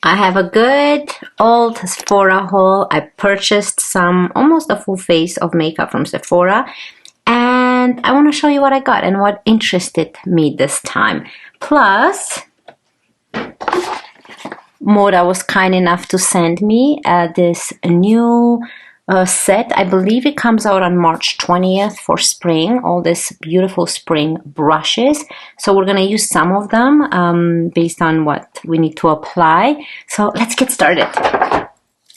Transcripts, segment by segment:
I have a good old Sephora haul. I purchased almost a full face of makeup from Sephora, and I want to show you what I got and what interested me this time. Plus, Moda was kind enough to send me this new set. I believe it comes out on March 20th for spring. All this beautiful spring brushes. So we're going to use some of them based on what we need to apply. So let's get started.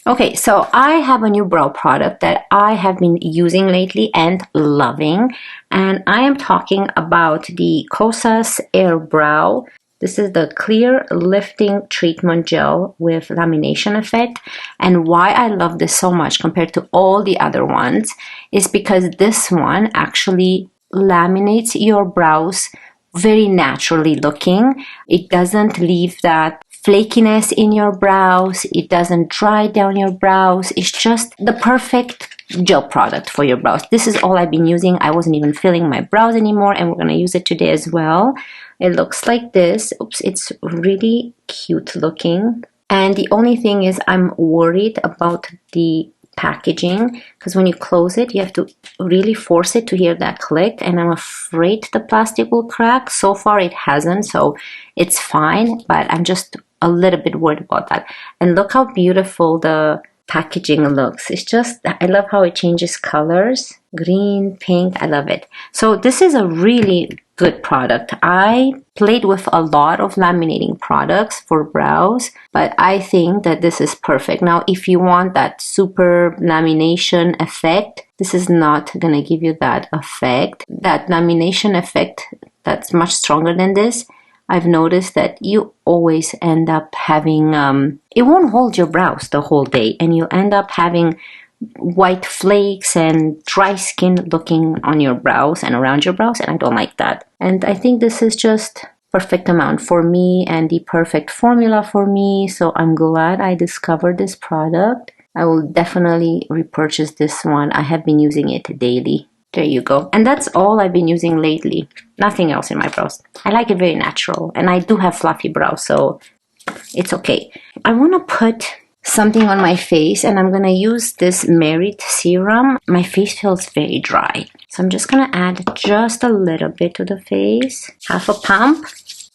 Okay, so I have a new brow product that I have been using lately and loving. And I am talking about the Kosas Air Brow. This is the Clear Lifting Treatment Gel with lamination effect. And why I love this so much compared to all the other ones is because this one actually laminates your brows very naturally looking. It doesn't leave that flakiness in your brows. It doesn't dry down your brows. It's just the perfect gel product for your brows. This is all I've been using. I wasn't even filling my brows anymore, and we're going to use it today as well. It looks like this. Oops, it's really cute looking. And the only thing is I'm worried about the packaging, because when you close it, you have to really force it to hear that click, and I'm afraid the plastic will crack. So far it hasn't, so it's fine, but I'm just a little bit worried about that. And look how beautiful the packaging looks. It's just, I love how it changes colors. Green, pink, I love it. So this is a really good product. I played with a lot of laminating products for brows, but I think that this is perfect. Now, if you want that super lamination effect, this is not gonna give you that effect. That lamination effect that's much stronger than this, I've noticed that you always end up having, it won't hold your brows the whole day, and you end up having white flakes and dry skin looking on your brows and around your brows, and I don't like that. And I think this is just perfect amount for me and the perfect formula for me, so I'm glad I discovered this product. I will definitely repurchase this one. I have been using it daily. There you go. And that's all I've been using lately. Nothing else in my brows. I like it very natural, and I do have fluffy brows, so it's okay. I want to put something on my face, and I'm gonna use this Myricks serum. My face feels very dry, so I'm just gonna add just a little bit to the face, half a pump.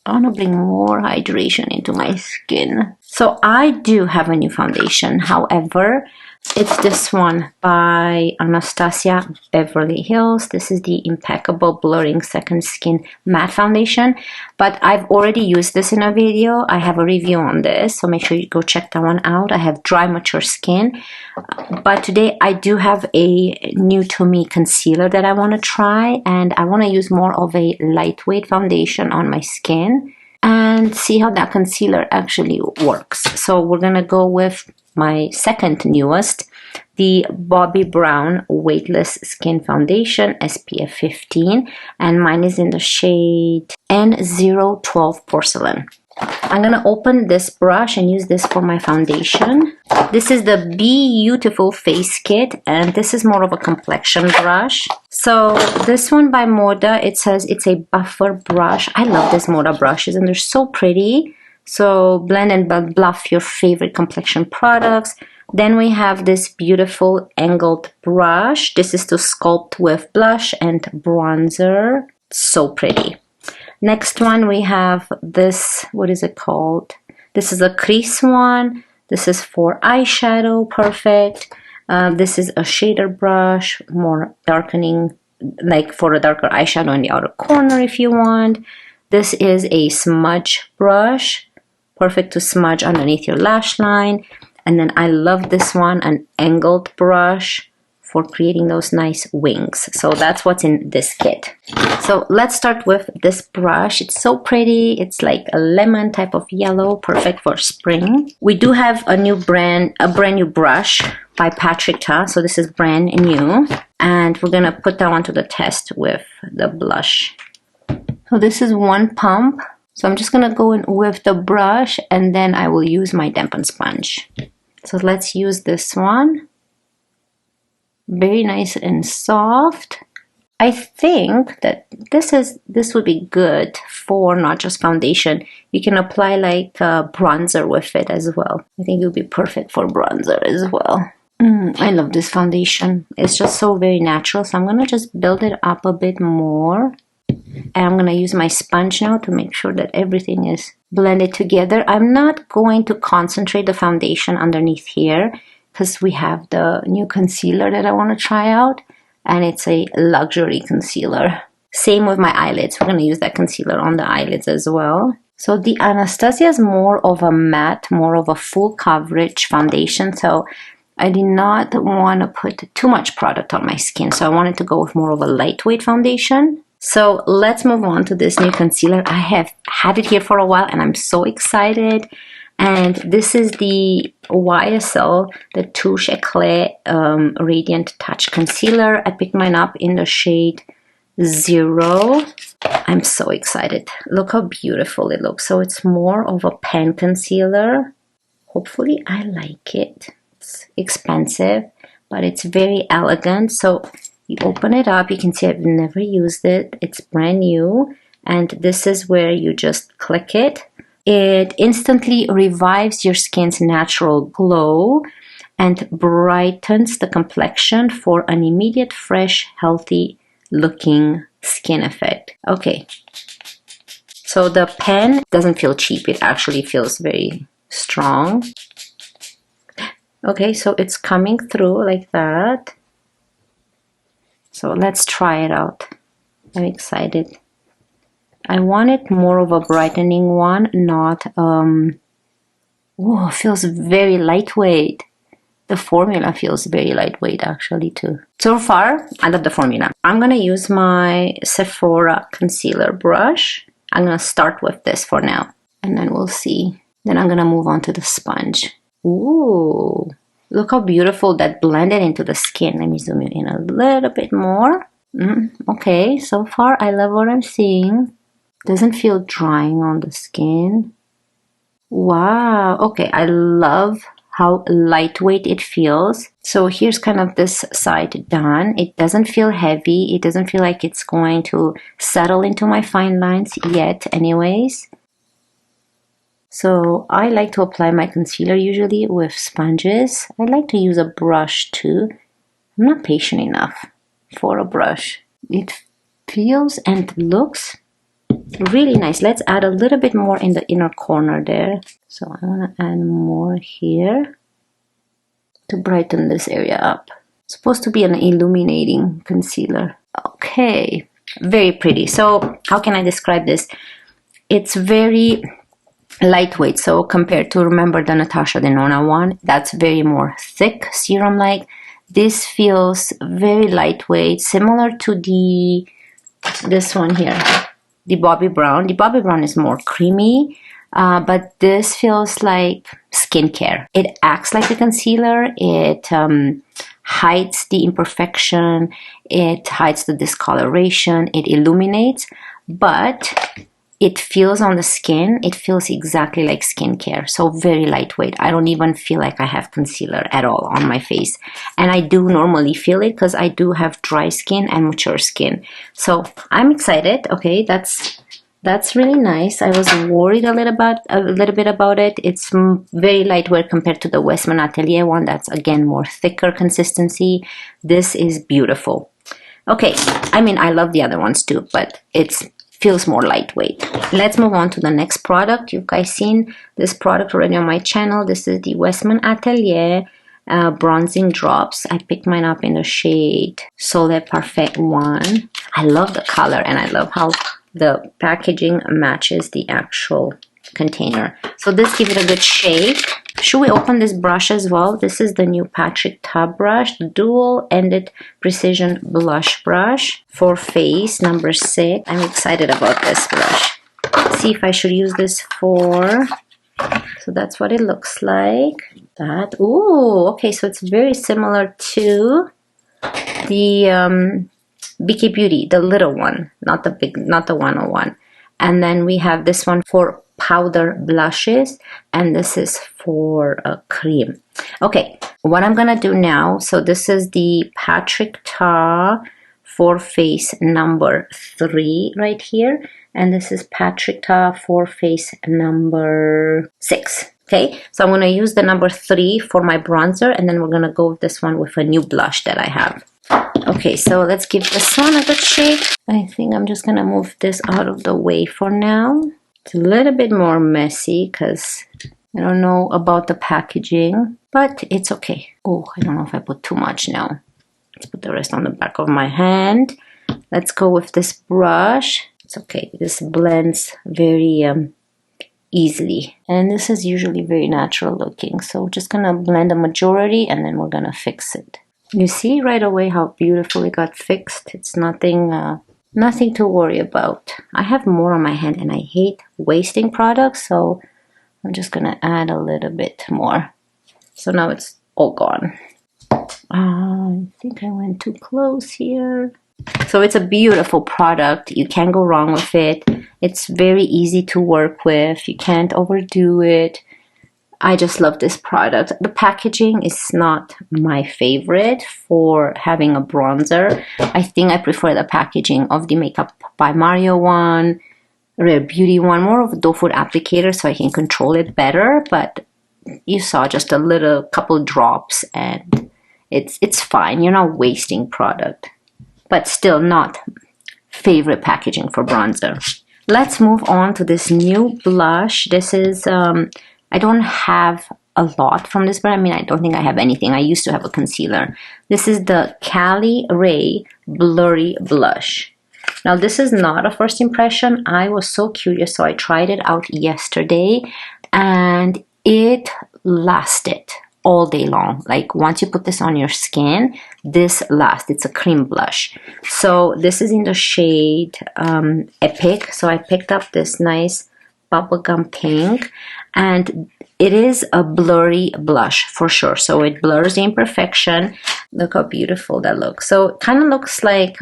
I want to bring more hydration into my skin. So I do have a new foundation. However, it's this one by Anastasia Beverly Hills. This is the Impeccable Blurring Second Skin Matte Foundation. But I've already used this in a video. I have a review on this, so make sure you go check that one out. I have dry, mature skin. But today I do have a new to me concealer that I want to try. And I want to use more of a lightweight foundation on my skin and see how that concealer actually works. So we're going to go with my second newest, the Bobbi Brown Weightless Skin Foundation SPF 15, and mine is in the shade N012 Porcelain. I'm gonna open this brush and use this for my foundation. This is the Beautiful Face Kit, and this is more of a complexion brush. So this one by Moda, it says it's a buffer brush. I love these Moda brushes, and they're so pretty. So blend and bluff your favorite complexion products. Then we have this beautiful angled brush. This is to sculpt with blush and bronzer. So pretty. Next one we have this, what is it called? This is a crease one. This is for eyeshadow, perfect. This is a shader brush, more darkening, like for a darker eyeshadow in the outer corner if you want. This is a smudge brush, perfect to smudge underneath your lash line. And then I love this one, an angled brush for creating those nice wings. So that's what's in this kit. So let's start with this brush. It's so pretty. It's like a lemon type of yellow, perfect for spring. We do have a brand new brush by Patrick Ta. So this is brand new. And we're gonna put that one to the test with the blush. So this is one pump. So I'm just gonna go in with the brush, and then I will use my dampen sponge. So let's use this one. Very nice and soft. I think that this would be good for not just foundation. You can apply like bronzer with it as well. I think it would be perfect for bronzer as well. I love this foundation. It's just so very natural. So I'm going to just build it up a bit more. And I'm going to use my sponge now to make sure that everything is blended together. I'm not going to concentrate the foundation underneath here because we have the new concealer that I want to try out. And it's a luxury concealer. Same with my eyelids. We're going to use that concealer on the eyelids as well. So the Anastasia is more of a matte, more of a full coverage foundation. So I did not want to put too much product on my skin. So I wanted to go with more of a lightweight foundation. So let's move on to this new concealer. I have had it here for a while and I'm so excited. And this is the YSL, the Touche Éclat Radiant Touch Concealer. I picked mine up in the shade 0. I'm so excited. Look how beautiful it looks. So it's more of a pen concealer. Hopefully I like it. It's expensive, but it's very elegant. So you open it up. You can see I've never used it. It's brand new. And this is where you just click it. It instantly revives your skin's natural glow and brightens the complexion for an immediate, fresh, healthy looking skin effect. Okay, so the pen doesn't feel cheap. It actually feels very strong. Okay, so it's coming through like that. So let's try it out. I'm excited. I wanted more of a brightening one, not, oh, it feels very lightweight. The formula feels very lightweight actually too. So far, I love the formula. I'm going to use my Sephora concealer brush. I'm going to start with this for now, and then we'll see. Then I'm going to move on to the sponge. Ooh, look how beautiful that blended into the skin. Let me zoom in a little bit more. Okay, so far I love what I'm seeing. Doesn't feel drying on the skin. Wow. Okay, I love how lightweight it feels. So here's kind of this side done. It doesn't feel heavy. It doesn't feel like it's going to settle into my fine lines yet anyways. So I like to apply my concealer usually with sponges. I like to use a brush too. I'm not patient enough for a brush. It feels and looks really nice. Let's add a little bit more in the inner corner there. So I want to add more here to brighten this area up. It's supposed to be an illuminating concealer. Okay, very pretty. So how can I describe this? It's very lightweight. So compared to, remember the Natasha Denona one, that's very more thick serum-like. This feels very lightweight, similar to this one here. The Bobbi Brown. The Bobbi Brown is more creamy, but this feels like skincare. It acts like a concealer. It hides the imperfection. It hides the discoloration. It illuminates, but it feels on the skin. It feels exactly like skincare. So very lightweight. I don't even feel like I have concealer at all on my face. And I do normally feel it because I do have dry skin and mature skin. So I'm excited. Okay, that's really nice. I was worried a little bit about it. It's very lightweight compared to the Westman Atelier one. That's again more thicker consistency. This is beautiful. Okay, I mean I love the other ones too, but it's feels more lightweight. Let's move on to the next product. You guys seen this product already on my channel. This is the Westman Atelier bronzing drops. I picked mine up in the shade Soleil Parfait 1. I love the color and I love how the packaging matches the actual container. So this gives it a good shake. Should we open this brush as well? This is the new Patrick Tub brush, the dual-ended precision blush brush for face number 6. I'm excited about this brush. Let's see if I should use this for... So that's what it looks like. That. Ooh, okay, so it's very similar to the BK Beauty, the little one, not the big, not the 101. And then we have this one for powder blushes, and this is for a cream. Okay, what I'm gonna do now, so this is the Patrick Ta for Face number 3 right here. And this is Patrick Ta for Face number 6. Okay, so I'm going to use the number 3 for my bronzer, and then we're going to go with this one with a new blush that I have. Okay, so let's give this one a good shake. I think I'm just going to move this out of the way for now. It's a little bit more messy because I don't know about the packaging, but it's okay. Oh, I don't know if I put too much now. Let's put the rest on the back of my hand. Let's go with this brush. It's okay. This blends very easily. And this is usually very natural looking. So we're just going to blend the majority and then we're going to fix it. You see right away how beautiful it got fixed. It's nothing to worry about. I have more on my hand and I hate wasting products, so I'm just gonna add a little bit more. So now it's all gone. I think I went too close here. So it's a beautiful product. You can't go wrong with it. It's very easy to work with. You can't overdo it. I just love this product. The packaging is not my favorite for having a bronzer. I think I prefer the packaging of the Makeup by Mario one, Rare Beauty one, more of a doe foot applicator so I can control it better. But you saw just a little couple drops and it's fine. You're not wasting product. But still not favorite packaging for bronzer. Let's move on to this new blush. This is... I don't have a lot from this brand. I mean, I don't think I have anything. I used to have a concealer. This is the Caliray Blurry Blush. Now, this is not a first impression. I was so curious, so I tried it out yesterday, and it lasted all day long. Like, once you put this on your skin, this lasts. It's a cream blush. So, this is in the shade Epic. So, I picked up this nice bubblegum pink, and it is a blurry blush for sure, so it blurs the imperfection. Look how beautiful that looks. So it kind of looks like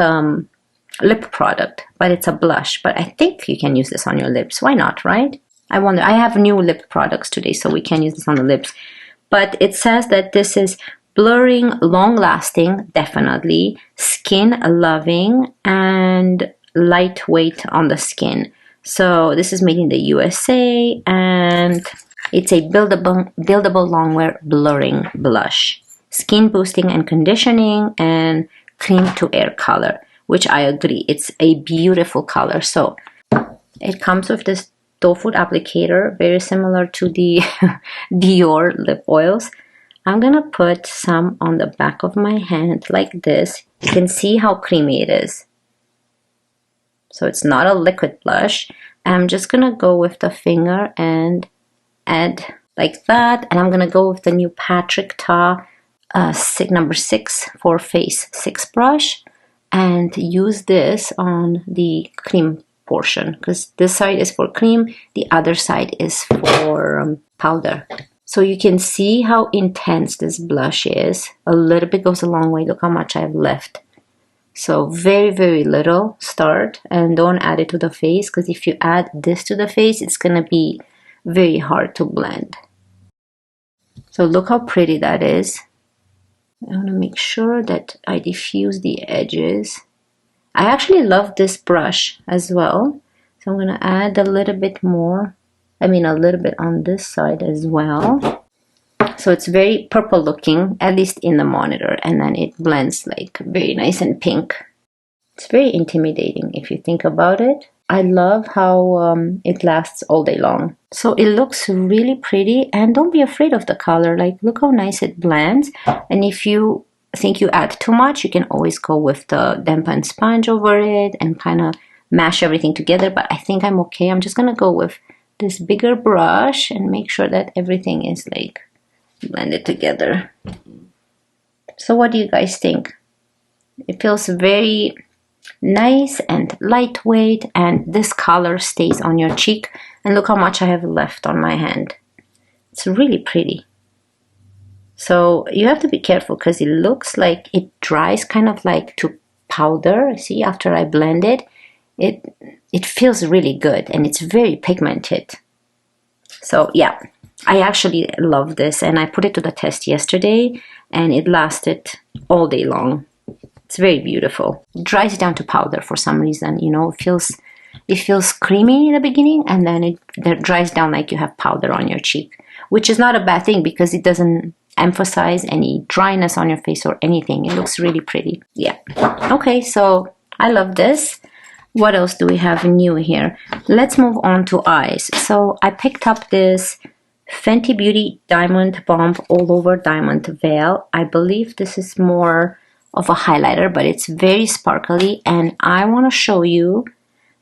lip product, but it's a blush. But I think you can use this on your lips. Why not, right? I wonder. I have new lip products today, so we can use this on the lips. But it says that this is blurring, long lasting, definitely, skin loving, and lightweight on the skin. So this is made in the USA, and it's a buildable longwear blurring blush. Skin boosting and conditioning, and cream to air color, which I agree. It's a beautiful color. So it comes with this doe foot applicator, very similar to the Dior lip oils. I'm going to put some on the back of my hand like this. You can see how creamy it is. So it's not a liquid blush. I'm just going to go with the finger and add like that. And I'm going to go with the new Patrick Ta number 6 for Face 6 brush. And use this on the cream portion. Because this side is for cream. The other side is for powder. So you can see how intense this blush is. A little bit goes a long way. Look how much I have left. So very, very little start, and don't add it to the face, because if you add this to the face, it's going to be very hard to blend. So look how pretty that is. I want to make sure that I diffuse the edges. I actually love this brush as well. So I'm going to add a little bit more. I mean a little bit on this side as well. So it's very purple looking, at least in the monitor, and then it blends like very nice and pink. It's very intimidating if you think about it. I love how it lasts all day long. So it looks really pretty, and don't be afraid of the color. Like, look how nice it blends. And if you think you add too much, you can always go with the dampen sponge over it and kind of mash everything together. But I think I'm okay. I'm just going to go with this bigger brush and make sure that everything is like blended together. So what do you guys think? It feels very nice and lightweight, and this color stays on your cheek. And look how much I have left on my hand. It's really pretty. So you have to be careful because it looks like it dries kind of like to powder. See, after I blend it, it feels really good, and it's very pigmented. So yeah, I actually love this, and I put it to the test yesterday, and it lasted all day long. It's very beautiful. It dries down to powder for some reason, you know, it feels creamy in the beginning, and then it dries down like you have powder on your cheek, which is not a bad thing because it doesn't emphasize any dryness on your face or anything. It looks really pretty. Yeah. Okay, so I love this. What else do we have new here? Let's move on to eyes. So I picked up this Fenty Beauty Diamond Bomb All Over Diamond Veil. I believe this is more of a highlighter, but it's very sparkly, and I want to show you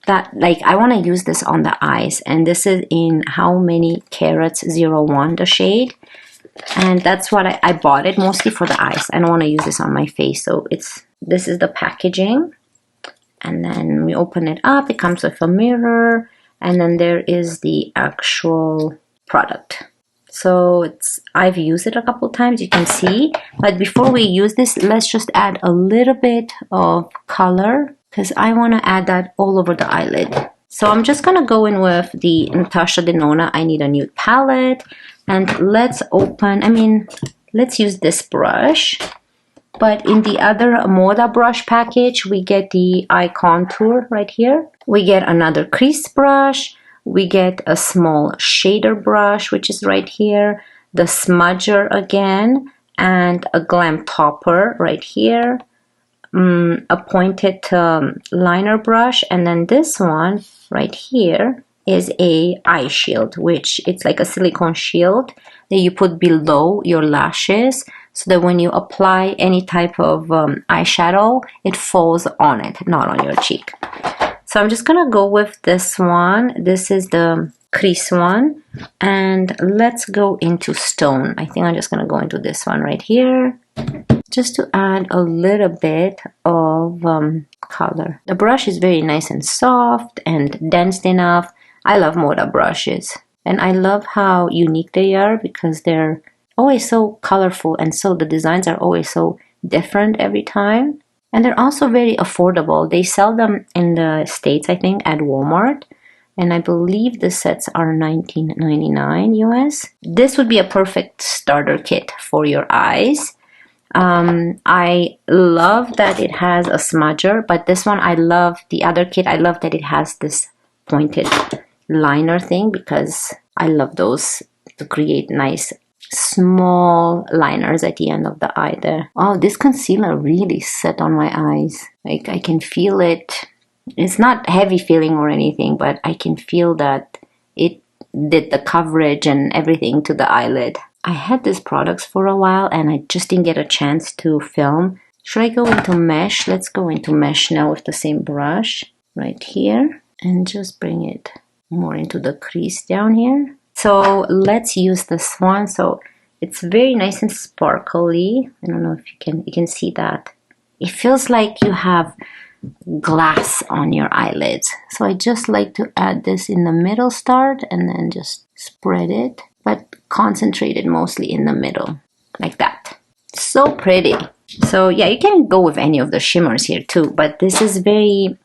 that, like, I want to use this on the eyes, and this is in How Many Carats 01, the shade, and that's what I bought it mostly for the eyes. I don't want to use this on my face, so this is the packaging, and then we open it up. It comes with a mirror, and then there is the actual product. So I've used it a couple times, you can see. But before we use this, let's just add a little bit of color, because I want to add that all over the eyelid. So I'm just going to go in with the Natasha Denona I Need a Nude palette. And let's use this brush. But in the other Moda brush package, we get the eye contour right here. We get another crease brush. We get a small shader brush, which is right here, the smudger again, and a glam topper right here, a pointed liner brush, and then this one right here is a eye shield, which it's like a silicone shield that you put below your lashes so that when you apply any type of eyeshadow, it falls on it, not on your cheek. So I'm just gonna go with this one. This is the crease one, and let's go into stone. I think I'm just gonna go into this one right here, just to add a little bit of color. The brush is very nice and soft and dense enough. I love Moda brushes, and I love how unique they are because they're always so colorful, and so the designs are always so different every time. And they're also very affordable. They sell them in the States, I think, at Walmart. And I believe the sets are $19.99 US. This would be a perfect starter kit for your eyes. I love that it has a smudger, but this one I love, the other kit, I love that it has this pointed liner thing because I love those to create nice small liners at the end of the eye there. Oh, this concealer really set on my eyes. Like, I can feel it. It's not heavy feeling or anything, but I can feel that it did the coverage and everything to the eyelid. I had these products for a while and I just didn't get a chance to film. Should I go into mesh? Let's go into mesh now with the same brush right here and just bring it more into the crease down here. So let's use this one. So it's very nice and sparkly. I don't know if you can see that. It feels like you have glass on your eyelids. So I just like to add this in the middle start and then just spread it, but concentrate it mostly in the middle, like that. So pretty. So yeah, you can go with any of the shimmers here too, but this is the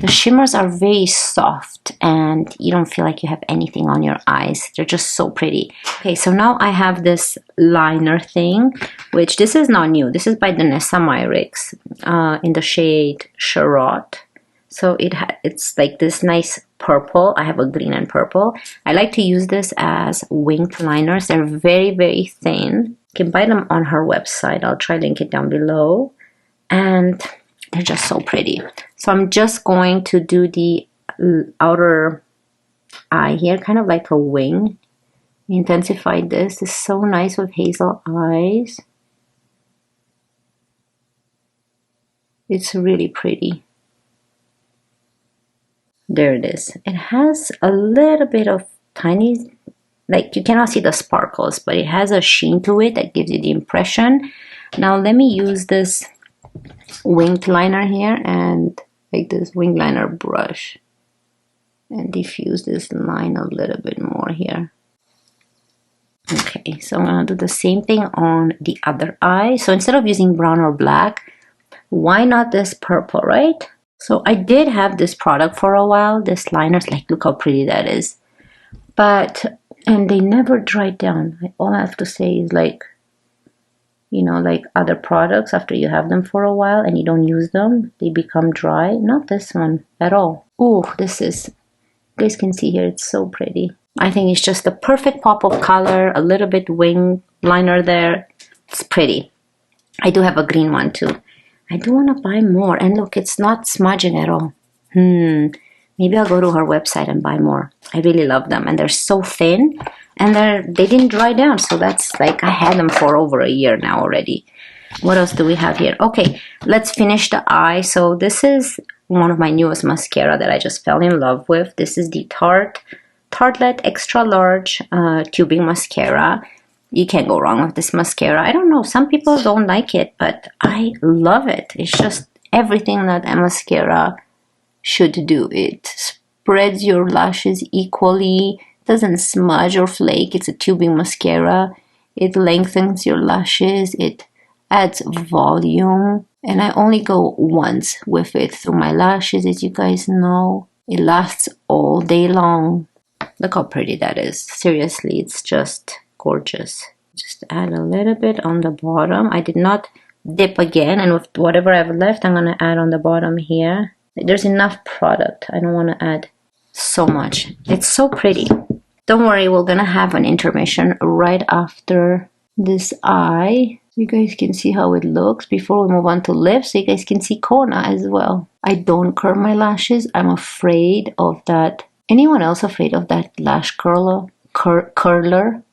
shimmers are very soft and you don't feel like you have anything on your eyes. They're just so pretty. Okay, so now I have this liner thing, which this is not new. This is by Danessa Myricks in the shade CHAROITE. So it's like this nice purple. I have a green and purple. I like to use this as winged liners. They're very, very thin. You can buy them on her website. I'll try to link it down below. And they're just so pretty. So I'm just going to do the outer eye here, kind of like a wing. Intensify this. It's so nice with hazel eyes. It's really pretty. There it is. It has a little bit of tiny, like you cannot see the sparkles, but it has a sheen to it that gives you the impression. Now let me use this winged liner here and like this winged liner brush and diffuse this line a little bit more here. Okay, so I'm gonna do the same thing on the other eye. So instead of using brown or black, why not this purple, right? So I did have this product for a while, this liners, like look how pretty that is. And they never dried down. All I have to say is like, you know, like other products, after you have them for a while and you don't use them, they become dry. Not this one at all. Oh, this is, you guys can see here, it's so pretty. I think it's just the perfect pop of color, a little bit wing liner there. It's pretty. I do have a green one too. I do want to buy more. And look, it's not smudging at all. Maybe I'll go to her website and buy more. I really love them. And they're so thin. And they didn't dry down. So that's like, I had them for over a year now already. What else do we have here? Okay, let's finish the eye. So this is one of my newest mascara that I just fell in love with. This is the Tartelette Extra Large Tubing Mascara. You can't go wrong with this mascara. I don't know, some people don't like it, but I love it. It's just everything that a mascara should do. It spreads your lashes equally, doesn't smudge or flake. It's a tubing mascara. It lengthens your lashes. It adds volume. And I only go once with it through my lashes, as you guys know. It lasts all day long. Look how pretty that is. Seriously, it's just gorgeous. Just add a little bit on the bottom. I did not dip again, and with whatever I've left, I'm going to add on the bottom here. There's enough product. I don't want to add so much. It's so pretty. Don't worry, we're going to have an intermission right after this eye. You guys can see how it looks before we move on to lips. So you guys can see Kona as well. I don't curl my lashes. I'm afraid of that. Anyone else afraid of that lash curler?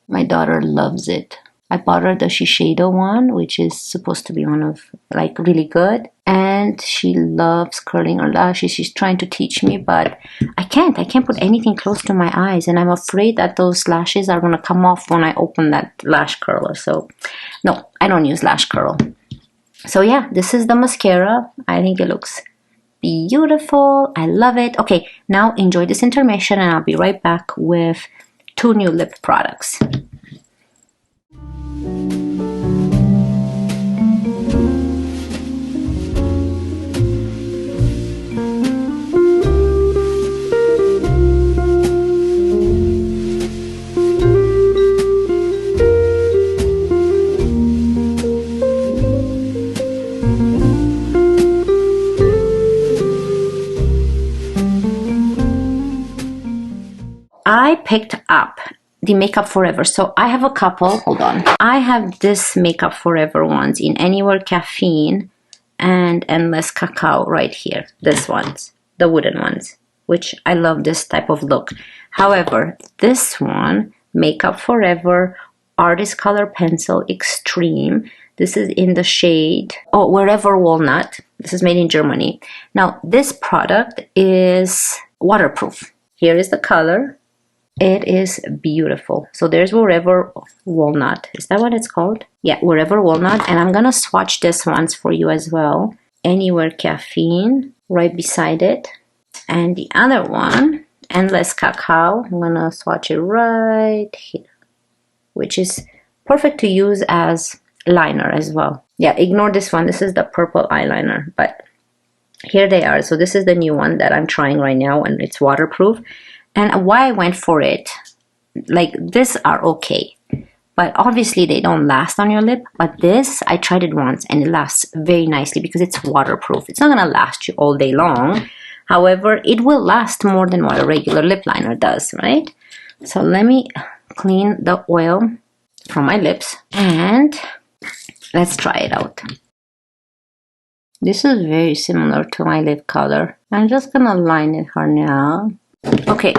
My daughter loves it. I bought her the Shiseido one, which is supposed to be one of, like, really good. And she loves curling her lashes. She's trying to teach me, but I can't. I can't put anything close to my eyes. And I'm afraid that those lashes are going to come off when I open that lash curler. So, no, I don't use lash curl. So, yeah, this is the mascara. I think it looks beautiful. I love it. Okay, now enjoy this intermission, and I'll be right back with 2 new lip products. I picked up the Makeup Forever. So I have a couple. Hold on. I have this Makeup Forever ones in Anywhere Caffeine and Endless Cacao right here. This ones, the wooden ones, which I love this type of look. However, this one, Makeup Forever Artist Color Pencil Extreme. This is in the shade, Wherever Walnut. This is made in Germany. Now, this product is waterproof. Here is the color. It is beautiful. So there's Wherever Walnut. Is that what it's called? Yeah, Wherever Walnut. And I'm going to swatch this once for you as well. Anywhere Caffeine right beside it. And the other one, Endless Cacao. I'm going to swatch it right here, which is perfect to use as liner as well. Yeah, ignore this one. This is the purple eyeliner. But here they are. So this is the new one that I'm trying right now, and it's waterproof. And why I went for it, like, these are okay, but obviously they don't last on your lip. But this, I tried it once and it lasts very nicely because it's waterproof. It's not going to last you all day long. However, it will last more than what a regular lip liner does, right? So let me clean the oil from my lips and let's try it out. This is very similar to my lip color. I'm just going to line it here now. Okay,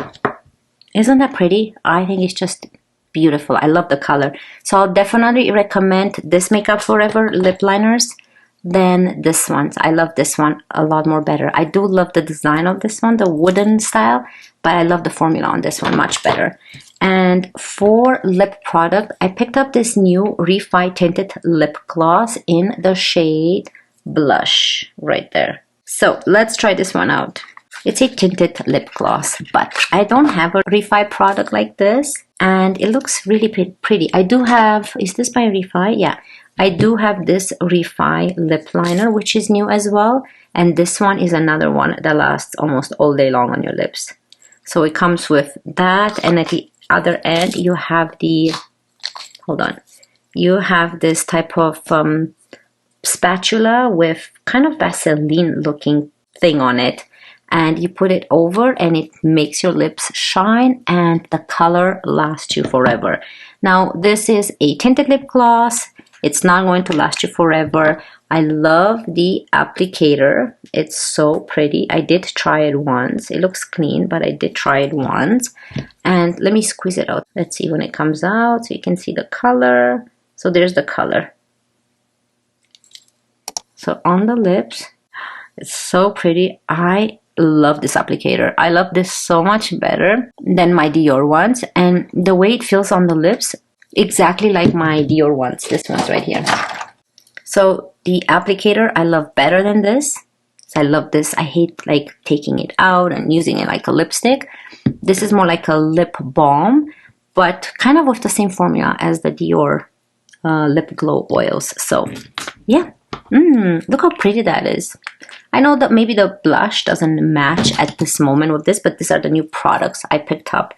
isn't that pretty? I think it's just beautiful. I love the color. So I'll definitely recommend this Makeup Forever lip liners than this one. I love this one a lot more better. I do love the design of this one, the wooden style, but I love the formula on this one much better. And for lip product, I picked up this new Refi Tinted Lip Gloss in the shade Blush right there. So let's try this one out. It's a tinted lip gloss, but I don't have a Refi product like this, and it looks really pretty. I do have, is this by Refi? Yeah, I do have this Refi lip liner, which is new as well, and this one is another one that lasts almost all day long on your lips. So it comes with that, and at the other end, you have the, hold on, you have this type of spatula with kind of Vaseline looking thing on it, and you put it over and it makes your lips shine and the color lasts you forever. Now this is a tinted lip gloss. It's not going to last you forever. I love the applicator. It's so pretty. I did try it once. It looks clean, but I did try it once. And let me squeeze it out. Let's see when it comes out so you can see the color. So there's the color. So on the lips, it's so pretty. I love this applicator. I love this so much better than my Dior ones. And the way it feels on the lips, exactly like my Dior ones. This one's right here. So the applicator I love better than this. I love this. I hate like taking it out and using it like a lipstick. This is more like a lip balm, but kind of with the same formula as the Dior lip glow oils. So yeah, look how pretty that is. I know that maybe the blush doesn't match at this moment with this, but these are the new products I picked up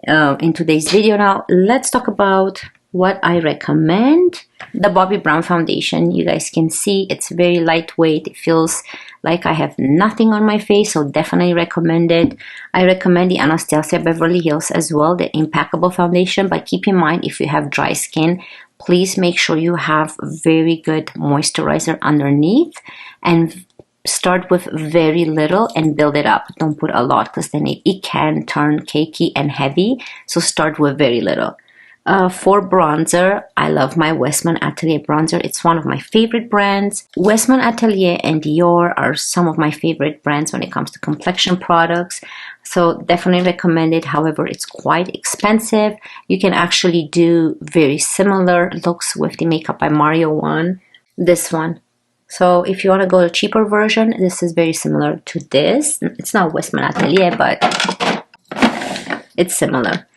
in today's video. Now let's talk about what I recommend. The Bobbi Brown foundation, you guys can see it's very lightweight. It feels like I have nothing on my face, so definitely recommend it. I recommend the Anastasia Beverly Hills as well, the Impeccable foundation, but keep in mind if you have dry skin, please make sure you have very good moisturizer underneath and start with very little and build it up. Don't put a lot because then it can turn cakey and heavy, so start with very little. For bronzer, I love my Westman Atelier bronzer. It's one of my favorite brands. Westman Atelier and Dior are some of my favorite brands when it comes to complexion products. So definitely recommend it. However, it's quite expensive. You can actually do very similar looks with the Makeup by Mario one. This one. So if you want to go a cheaper version, this is very similar to this. It's not Westman Atelier, but it's similar.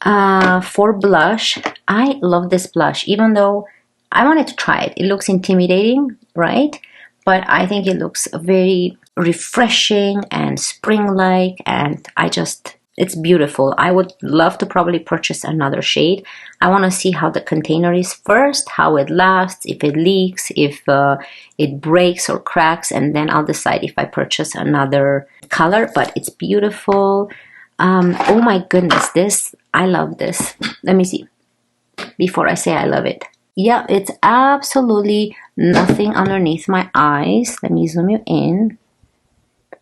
For blush, I love this blush, even though I wanted to try it. It looks intimidating, right? But I think it looks very refreshing and spring-like, and it's beautiful. I would love to probably purchase another shade. I want to see how the container is first, how it lasts, if it leaks, if it breaks or cracks, and then I'll decide if I purchase another color, but it's beautiful. Oh my goodness, I love this. Let me see before I say I love it. Yeah, it's absolutely nothing underneath my eyes. Let me zoom you in.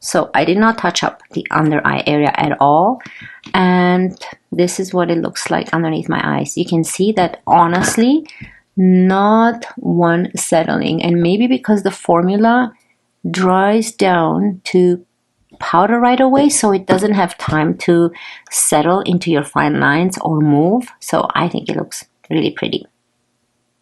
So I did not touch up the under eye area at all, and this is what it looks like underneath my eyes. You can see that honestly, not one settling, and maybe because the formula dries down to powder right away, so it doesn't have time to settle into your fine lines or move. So I think it looks really pretty.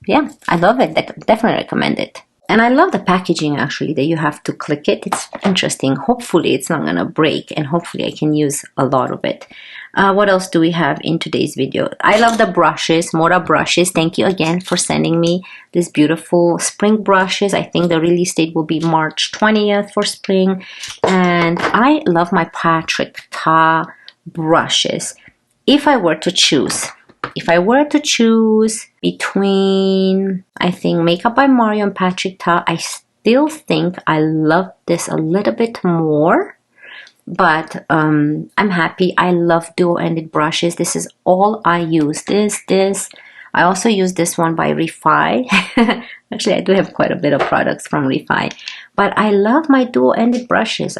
Yeah, I love it. Definitely recommend it. And I love the packaging actually, that you have to click it. It's interesting. Hopefully it's not gonna break, and hopefully I can use a lot of it. What else do we have in today's video? I love the brushes, Mora brushes. Thank you again for sending me these beautiful spring brushes. I think the release date will be March 20th for spring. And I love my Patrick Ta brushes. If I were to choose between, I think, Makeup by Mario and Patrick Ta, I still think I love this a little bit more. But I'm happy. I love dual-ended brushes. This is all I use. This. I also use this one by Refi. Actually, I do have quite a bit of products from Refi. But I love my dual-ended brushes.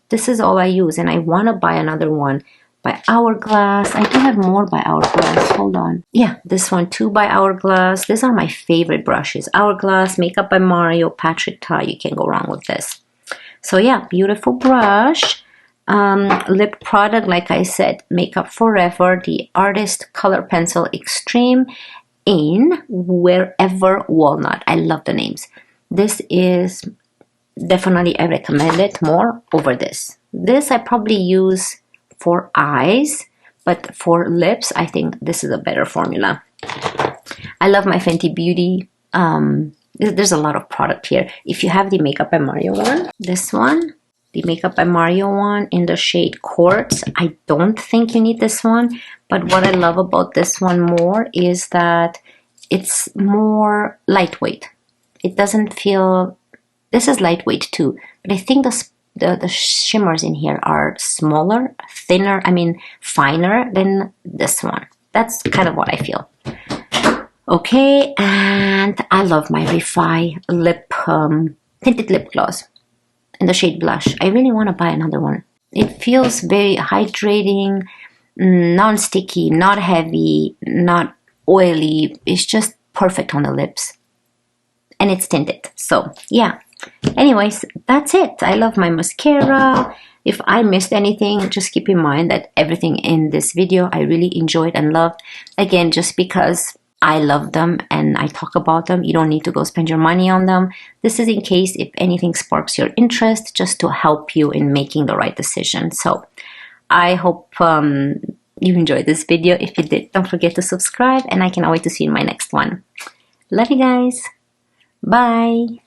This is all I use. And I want to buy another one by Hourglass. I do have more by Hourglass. Hold on. Yeah, this one too by Hourglass. These are my favorite brushes. Hourglass, Makeup by Mario, Patrick Ta. You can't go wrong with this. So yeah, beautiful brush. Lip product, like I said, Makeup Forever, the Artist Color Pencil Extreme in Wherever Walnut. I love the names. This is definitely, I recommend it more over this. This I probably use for eyes, but for lips, I think this is a better formula. I love my Fenty Beauty. There's a lot of product here. If you have the Makeup by Mario one, this one, the Makeup by Mario one in the shade Quartz, I don't think you need this one, but what I love about this one more is that it's more lightweight. It doesn't feel, this is lightweight too, but I think the shimmers in here are smaller, thinner, I mean finer than this one. That's kind of what I feel. Okay, and I love my Refi lip tinted lip gloss in the shade Blush. I really want to buy another one. It feels very hydrating, non-sticky, not heavy, not oily. It's just perfect on the lips. And it's tinted. So, yeah. Anyways, that's it. I love my mascara. If I missed anything, just keep in mind that everything in this video I really enjoyed and loved. Again, just because I love them and I talk about them, you don't need to go spend your money on them. This is in case if anything sparks your interest, just to help you in making the right decision. So I hope you enjoyed this video. If you did, don't forget to subscribe, and I cannot wait to see you in my next one. Love you guys. Bye.